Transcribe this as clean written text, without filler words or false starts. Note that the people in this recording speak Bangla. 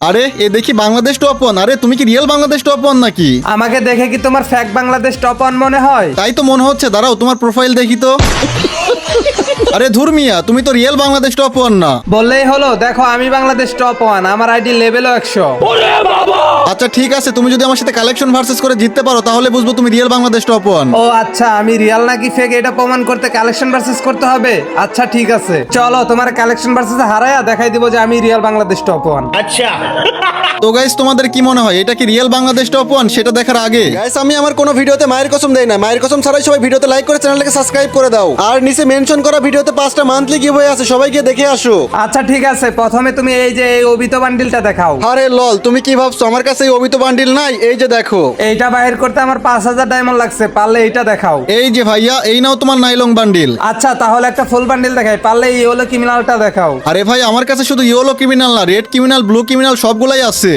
আরে এ দেখি বাংলাদেশ টপ ওয়ান। আরে তুমি কি রিয়েল বাংলাদেশ টপ ওয়ান নাকি? আমাকে দেখে কি তোমার ফ্যাক বাংলাদেশ টপ ওয়ান মনে হয়? তাই তো মনে হচ্ছে, দাঁড়াও তোমার প্রোফাইল দেখি তো। আরে ধুর মিয়া, তুমি তো রিয়েল বাংলাদেশ টপ ওয়ান না। বললেই হলো, দেখো আমি বাংলাদেশ টপ ওয়ান, আমার আইডি লেভেলও 100। আচ্ছা ঠিক আছে, তুমি যদি আমার সাথে কালেকশন ভার্সেস করে জিততে পারো তাহলে বুঝবো তুমি রিয়েল বাংলাদেশ টপ ওয়ান। ও আচ্ছা, আমি রিয়াল নাকি ফেক এটা প্রমাণ করতে কালেকশন ভার্সেস করতে হবে? আচ্ছা ঠিক আছে, চলো তোমার কালেকশন ভার্সেস হারায়া দেখাই দিব যে আমি রিয়াল বাংলাদেশ টপ ওয়ান। তো গাইস তোমাদের কি মনে হয় এটা কি রিয়েল বাংলাদেশ টপ ওয়ান? সেটা দেখার আগে গাইস, আমি আমার কোনো ভিডিওতে মায়ের কসম দেই না। মায়ের কসম ছাড়াই সবাই ভিডিওতে লাইক করে চ্যানেলটাকে সাবস্ক্রাইব করে দাও। আর নিচে মেনশন করা ভিডিওতে 5টা মান্থলি গিভওয়ে আছে, সবাই গিয়ে দেখে আসো। আচ্ছা ঠিক আছে, প্রথমে তুমি এই যে এই অবিত বান্ডিলটা দেখাও। আরে লল, তুমি কি ভাবছো আমার কাছে এই অবিত বান্ডিল নাই? এই যে দেখো। এইটা বাইর করতে আমার 5000 ডায়মন্ড লাগছে, পারলে এইটা দেখাও। এই যে ভাইয়া, এই নাও তোমার নাইলং বান্ডিল। আচ্ছা তাহলে একটা ফুল বান্ডিল দেখাই, পারলে এই হলো ক্রিমিনালটা দেখাও। আরে ভাই, আমার কাছে শুধু ইয়েলো ক্রিমিনাল না, রেড ক্রিমিনাল, ব্লু ক্রিমিনাল সবগুলাই আছে।